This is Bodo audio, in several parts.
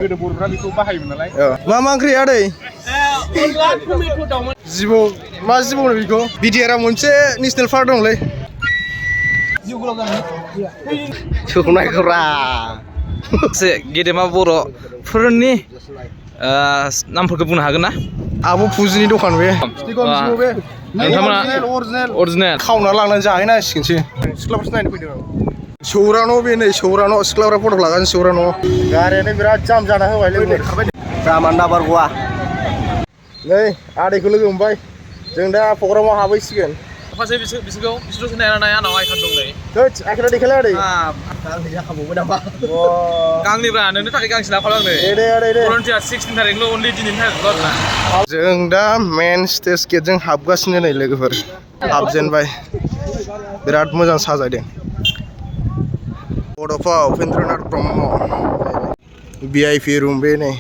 मा ओंख्रि आदै जिबौ मा जिबौ होनो बेखौ बिटिआरआव मोनसे नेसनेल पार्क दंलै सोरखौ नायखोब्रा गेदेमा बर'फोरनि नामफोरखौ बुंनो हागोन ना? आब' फुजिनि दखान बे नोंथांमोना अरिजिनेल खावना लांनानै जाहैनांसिगोनसो सिख्लाफोरसो नायनो फैदों आं सौरा न' बे नै सौरा न' सिख्लाफ्रा फट' लागासिनो सौरा न' गारियानो बिराद जाम जाना होबाय लोगोफोर जामा नाम्बार गवा नै आदैखौ लोगो मोनबाय जों दा प्रग्रामाव हाबहैसिगोन बिसोरखौ नाया आंनाव आइकान दं नै आइकाना देखायलाय आदै जाखाबावबाय नामा गांनिब्रा नोंनो थाखाय गांसे लाफालांनो भलन्टियार 16 थारिखल' अनलि दिनैनि थाखायल' आरोना जों दा मेन स्टेज गेटजों हाबगासिनो नै लोगोफोर हाबजेनबाय बिराद मोजां साजायदों बड'फा उपेन्द्रनाथ ब्रह्म VIP रुम बे नै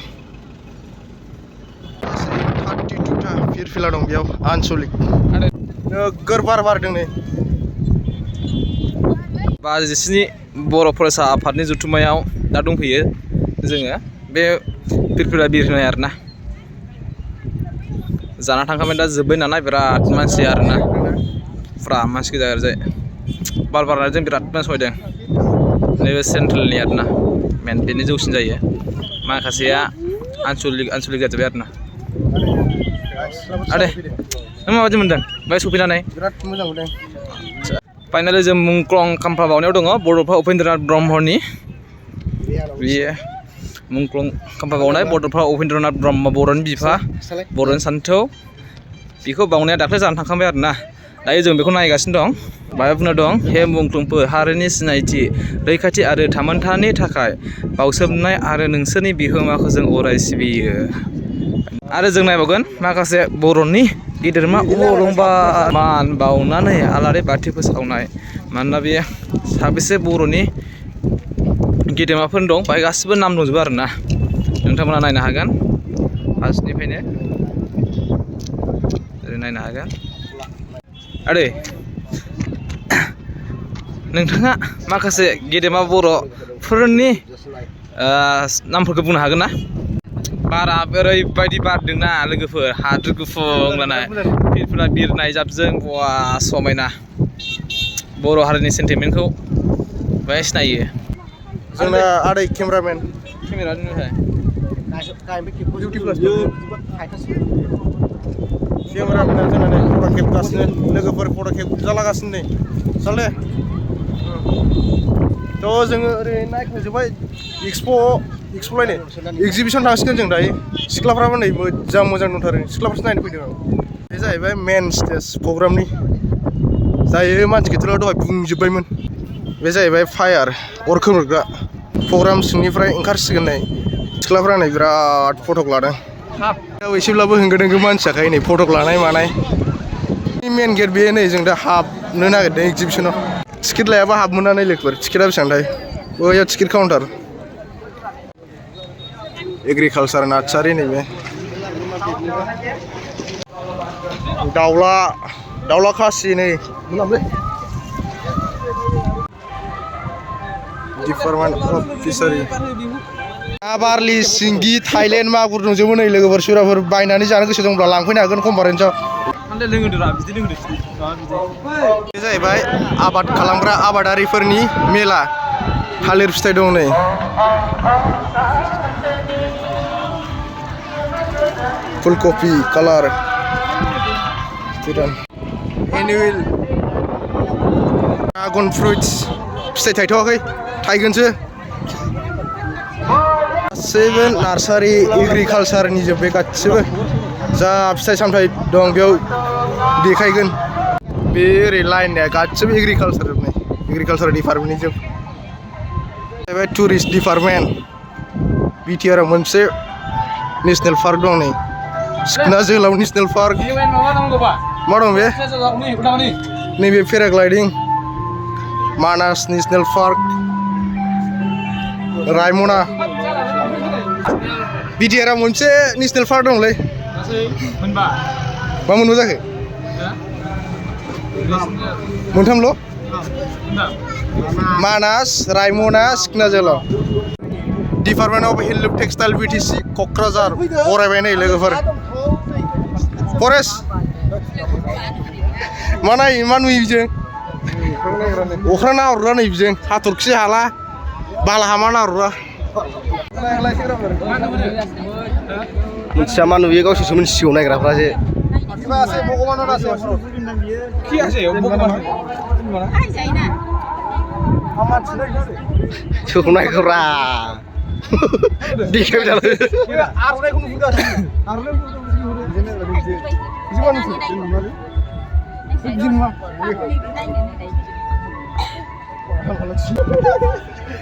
32था फिरफिला दं बेयाव आनसलिक नोगोर बार बारदों नै 57 बर' फरायसा आफादनि जथुम्मायाव दा दंफैयो जोङो बे फिरफिला बिरहोनाय आरोना जाना थांखांबाय दा जोब्बाय नालाय बिराद मानसि आरोना फुरा मानसि गोजा ओरैजाय बार बारनायजों बिराद मानसि फैदों नैबे सेन्ट्रेलनि आरोना मेन बेनि जौसिन जायो माखासेया आनसलिक जाजोब्बाय आरोना आदै नों माबायदि मोनदों बाय सफैनानै बिराद मोजां मोनदों फाइनालि जों मुंख्लं खाम्फा बावनायाव दङ बड'फा उपेन्द्रनाथ ब्रह्मनि बेयो मुंख्लं खाम्फा बावनाय बड'फा उपेन्द्रनाथ ब्रह्म बर'नि बिफा बर'नि सान्थौ बेखौ बावनाया दाख्लै जानानै थांखांबाय आरोना दायो जों बेखौ नायगासिनो दं बाहाय बुंना दं हे मुंख्लंफोर हारिनि सिनायथि रैखाथि आरो थामोन्थानि थाखाय बावसोमनाय आरो नोंसोरनि बिहोमाखौ जों अराय सिबियो आरो जों नायबावगोन माखासे बर'नि गिदिरमा अलंबा मान बावनानै आलारि बाथि फोसावनाय मानोना बे साबेसे बर'नि गेदेमाफोर दं बाहाय गासिबो नाम दंजोबो आरोना नोंथांमोना नायनो हागोन फार्स्टनिफ्रायनो ओरै नायनो हागोन आदै नोंथाङा माखासे गेदेमा बर'फोरनि नामफोरखौ बुंनो हागोन ना? बारा ओरैबायदि बारदोंना लोगोफोर हाद्रि गुफुंलानाय फिरफिला बिरनाय जाबजों बवा समायना बर' हारिनि सेन्टिमेन्टखौ बाहाय सिनायो जोंना आदै केमेरामेन केमेरामेना जोंना नै फट' खेबगासिनो लोगोफोर फट' खेबजालागासिनो नै साल दे थ' जोङो ओरै नायखांजोब्बाय एक्सप'लायनो एक्जिबिसन थांसिगोन जों दायो सिख्लाफ्राबो नै मोजां दंथारो सिख्लाफोरसो नायनो फैदों आं बे जाहैबाय मेन स्टेज प्रग्रामनि जायो मानसि गिदिरल' दहाय बुंजोब्बायमोन बे जाहैबाय फायार अर खोमोरग्रा प्रग्राम सिंनिफ्राय ओंखारसिगोन नै सिख्लाफ्रा नै बिराद फटक लादों एसेब्लाबो होंगो दोंगो मानसि जाखायो नै फटक लानाय मानाय मेन गेट बे नै जों दा हाबनो नागिरदों एक्जिबिसनाव टिकेट लायाबा हाबनो मोना नै लोगोफोर टिकेटआ बेसेबांथाय बैयाव टिकेट काउन्टार एग्रिकालसार नार्सारि नैबे दाउला खासि नै डिपार्टमेन्ट अफ फिसारि ना बारलि सिंगि थाइलेण्ड मागुर दंजोबो नै लोगोफोर सोरबाफोर बायनानै जानो गोसो दंब्ला लांफैनो हागोन कनफारेन्सआव बे जाहैबाय आबाद खालामग्रा आबादारिफोरनि मेला थालिर फिथाइ दं नै फुलकफि कालार एनुवेल ड्रागन फ्रुइट्स फिथाइ थायथ'वाखै थायगोनसो गासैबो नार्सारि एग्रिकालसारनि जोब बे गासिबो जा फिथाइ सामथाइ दं बेयाव देखायगोन बे ओरै लाइननिया गासिबो एग्रिकालसार डिपार्टमेन्टनि जोब जाहैबाय टुरिस्ट डिपार्टमेन्ट बिटिआरआव मोनसे नेसनेल पार्क दं नै सिखना जोहोलाव नेसनेल पार्क मा दं बे नैबे पेराग्लाइडिं मानास नेसनेल पार्क रायमना बिटिआरआव मोनसे नेसनेल पार्क दंलै मा मोनबा जाखो मोनथामल' मानास रायमना सिखना जोहोलाव department of handloom textile BTC Kokrajhar बरायबाय नै लोगोफोर फरेस्ट मा नायो मा नुयो बिजों अख्रां नाहरग्रा नै बिजों हाथरखि हाला बालाहामा नाहरग्रा मिथिया मा नुयो गावसोरसो मिथिसिगौ नायग्राफ्रासो सोरखौ नायग्रा देखायबाय थालाय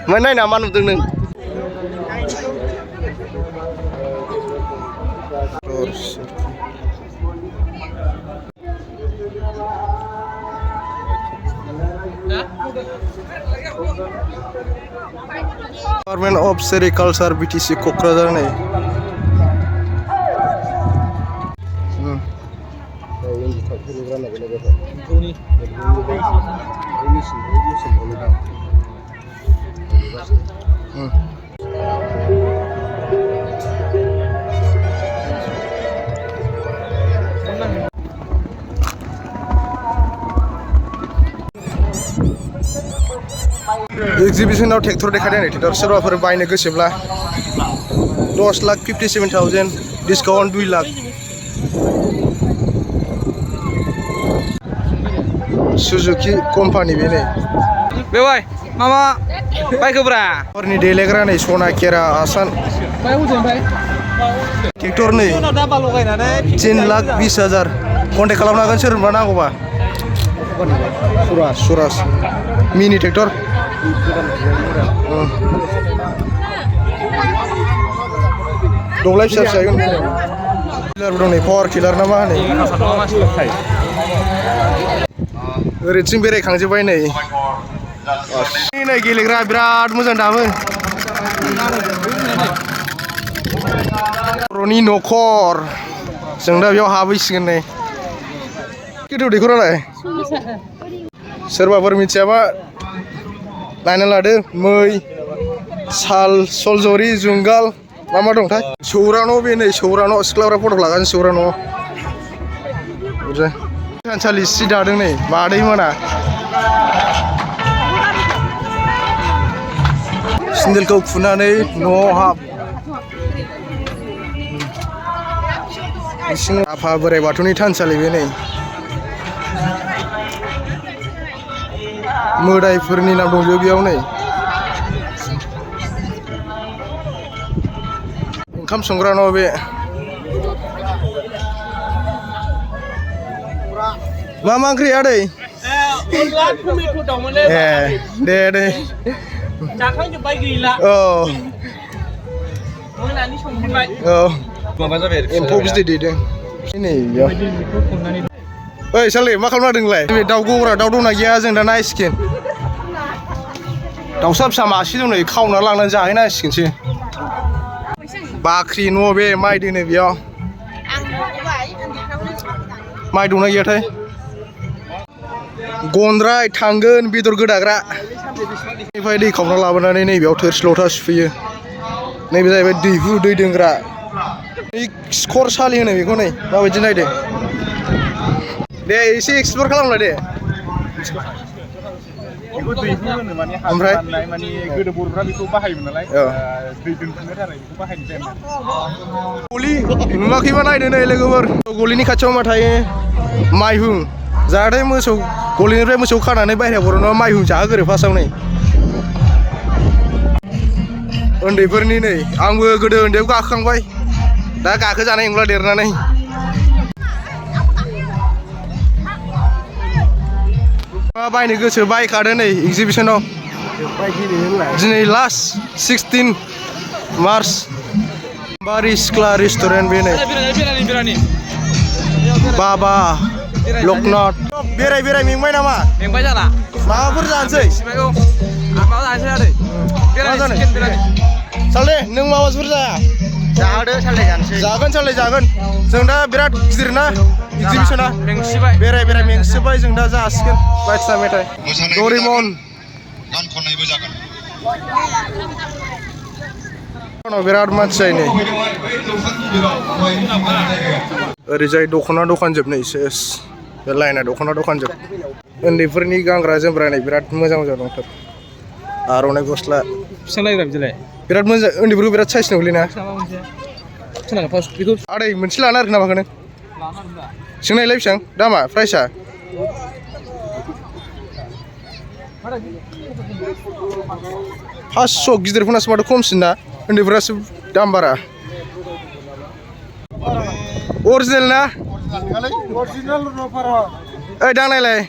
मा नायना मा नुदों नों department of sericulture BTC Kokrajhar नै एक्जिबिशनाव ट्रेक्टर देखायदों नै ट्रेक्टर सोरबाफोर बायनो गोसोब्ला 10,57,000 डिसकाउन्ट 2 लाख सुजुकी कम्पानि बे नै बेवाय मामा बायखोब्रा हरनि देलायग्रा नै सना केरा आसान ट्रेक्टर नै 3,20,000 कन्टेक्ट खालामनो हागोन सोरबा नांगौबा सुराज मिनि ट्रेक्टर दब्लाय फिसा फिसा किलारबो दं नै पावार किलार ना मा होनो ओरैथिं बेरायखांजोब्बाय नै नै गेलेग्रा बिराद मोजां दामो बर'नि न'खर जों दा बेयाव हाबहैसिगोन नै गोथौ दैखरालाय सोरबाफोर मिथियाबा नायना लादो मै साल सलजरि जुंगाल मा मा दंथाय सौरा न' बे नै सौरा न' सिख्लाफ्रा फट' लागासिनो सौरा न'आव थानसालि सि दादों नै मादै मोना सेन्देलखौ खुनानै न'आव हाब आफा बोराइ बाथौनि थानसालि बे नै मोदायफोरनि नाम दंजोबो बेयाव नै ओंखाम संग्रा न' बे मा मा ओंख्रि आदै ए दे जाखांजोब्बाय गैला औ मोनानि संबाय औ माबा जाबाय एम्फौ बिदै दैदों नै बेयाव ओइ सालि मा खालामना दोंलाय बे दाउ गग्रा दाउ दंना गैया जों दा नायसिगोन दाउसा फिसा मासे दं नै खावना लांनानै जाहैनांसिगोनसो बाख्रि न' बे माइ दोनो बेयाव माइ दंना गैयाथाय गन्द्राय थांगोन बेदर गोदाग्रा बेनिफ्राय दै खावना लाबोनानै नैबेयाव थोरसि लथा सुफैयो नैबे जाहैबाय दैहु दै दोनग्रा खिखर सालि होनो बेखौ नै माबायदि नायदो दे एसे एक्सप्लर खालामलाय दे ओमफ्राय गोदो बर'फ्रा बेखौ बाहायोमोन नालाय दै दोनथुमनो थाखाय बेखौ बाहायनाय जायोमोन गलि नुवाखैबा नायदो नै लोगोफोर गलिनि खाथियाव मा थायो माइहुं जाहाथे मोसौ गलिनिफ्राय मोसौ खानानै बाहेरायाव बर'नो माइहुं जाहोगोरो फार्स्टआव नै उन्दैफोरनि नै आंबो गोदो उन्दैयाव गाखोखांबाय दा गाखोजानाय नंला देरनानै मा बायनो गोसो बायखादो नै एक्जिबिशनाव दिनै लास्ट 16 मार्च बारि सिख्ला रेस्टुरेन्ट बे नै बाबा लकनाथ बेराय मेंबाय नामा मेंबाय जाला माबाफोर जानोसै माबा जानोसै आदै साले नों माबाफोर जाया जादो सालाय जानोसै जागोन जों दा बिराद गिदिर ना एक्जिबिशना मेंसिबाय बेराय मेंसिबाय जों दा जासिगोन बायदिसिना मेथाइ डरेमन गान खननायबो जागोन बिराद मानसि जायो नै ओरैजाय दख'ना दखान जोब नै सेस बे लाइना दख'ना दखान जोब उन्दैफोरनि गानग्रा जोमग्रा नै बिराद मोजां मोजां दंथार आर'नाइ गस्ला बेसेबां लायो बिदिलाय बिराद मोजां उन्दैफोरखौ बिराद साइज नुयोना बेखौ आदै मोनसे लाना आरो नामाखौ नों सोंनायलाय बेसेबां दामा प्राइसा 500 गिदिरफोरनासो माथो खमसिन ना उन्दैफोरासो दाम बारा अरिजिनेल ना ओइ दांनायलाय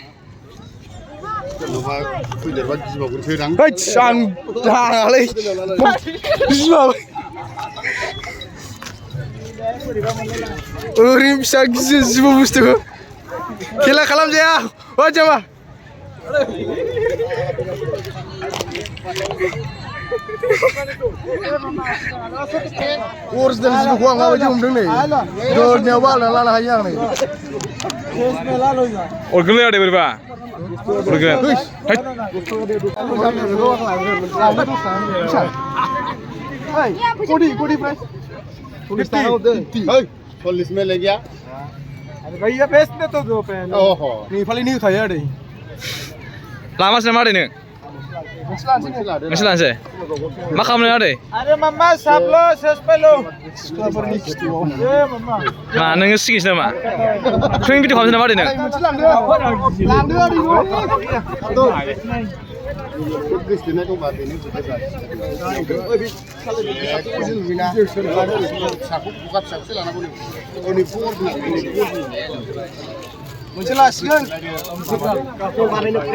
आं दाङालै ओरैनो फिसा गिदिर जिबौ बुस्थुखौ खेला खालामजाया ओइ जामा अरिजिनेल जिबौखौ आं माबायदि हमदों नै गोदनायावबो आलदा लानो हायो आं नै अरगोनलै आदै बोरैबा अरगोन पुलिस में ले गया भैया बेचते तो दो पे ओहो नेपालि निउ थायो आदै लामासो मा आदै नों मोनसे लानोसै मा खालामनो आदै अरे मम्मा सब लो सेस पे लो ए मम्मा मा नोङो सिगिस नामा क्रिम भिडिअ खालामदों नामा आदै नों लांदो Christina को बात नहीं साखौ बुका फिसा लाना बोनो ओनि फुर मोनसे लासिगोन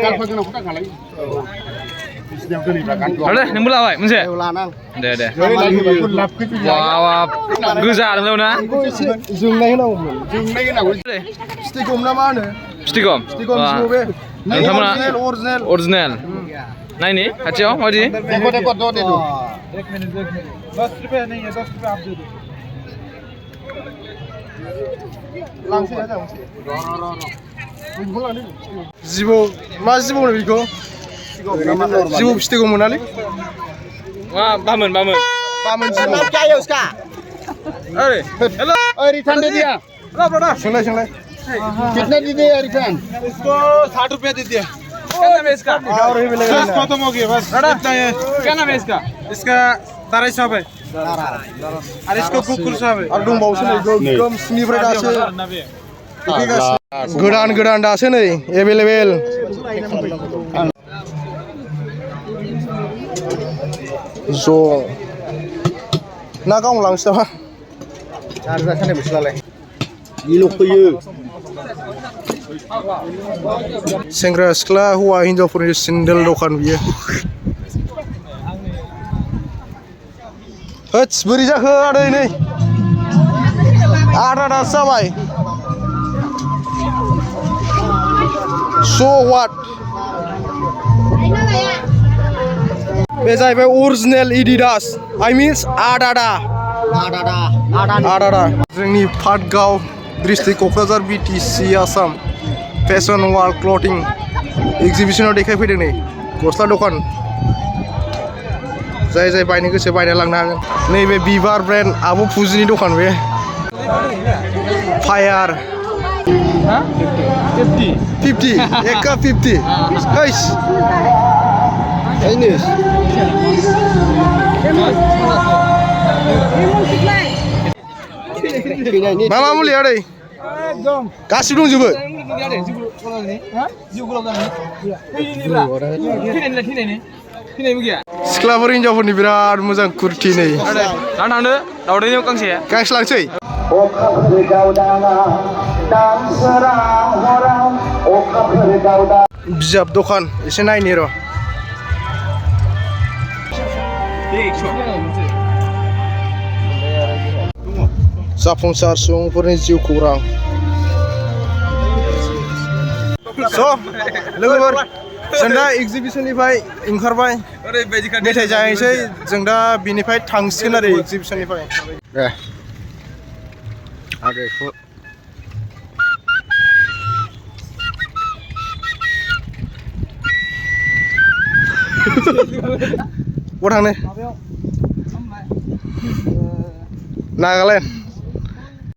गालफा गोनां फटा खालाय बिसिनाव दोनैब्ला गान दे नोंबो लाबाय मोनसे लानां दे लाब फैफिन वाव गोजा आरो ना जोंनाय होनांगौमोन जोंनाय होनांगौ स्टिकम ना मा होनो स्टिकम स्टिकम जिबौ बे नोंथांमोना अरिजिनेल अरिजिनेल नायनि खाथियाव माबायदि देखो देखो दो दे दो 1 मिनट 10 रुपए नहीं है 10 रुपए आप दे दो लांसै ना जिबौ मा जिबौ होनो बेखौ जिबौ फिथिगौ मोनालै मा बामोन जिबौ क्या है उसका अरे हेलो ओए रिटर्न दे दिया सोंलाय कितना दे दिया रिटर्न इसको 60 रुपए दे दिया क्या नाम है इसका और ही मिलेगा बस खत्म हो गया बस इतना है क्या नाम है इसका इसका 250 है और इसको कुकुर साहब है आरो दंबावोसो नै गोगोम स्निफ्राय दासो गोदान दासो नै एभेलेबेल ज' ना गावनो लांसै नामा आरो जाखानाय मोनसेलाय ये फैयो सेंग्रा सिख्ला हौवा हिनजावफोरनि सेन्देल दखान बियो होत्स बोरै जाखो आदै नै आदा दासो जाबाय स' वाट बे जाहैबाय अरिजिनेल एडिडास आइ मिन्स आदादा जोंनि Patgaon district Kokrajhar BTC Assam fashion world clothing एग्जिबिशनाव देखायफैदों नै गस्ला दखान जाय बायनो गोसो बायना लांनो हागोन नैबे बिबार ब्रेन्ड आब' फुजिनि दखान बे फायार 50 एका 50 हैस मा मुलि आदै गासिबो दंजोबो सिख्लाफोर हिनजावफोरनि बिराद मोजां कुर्ति नै थांदो दावदैनियाव गांसे लांसै बिजाब दखान एसे नायनि र' जाफुंसार सुबुंफोरनि जिउ खौरां स' लोगोफोर जों दा एग्जिबिशननिफ्राय ओंखारबाय मेथाइ जाहैसै जों दा बिनिफ्राय थांसिगोन आरो एग्जिबिशननिफ्राय बहा थांनो नागालेण्ड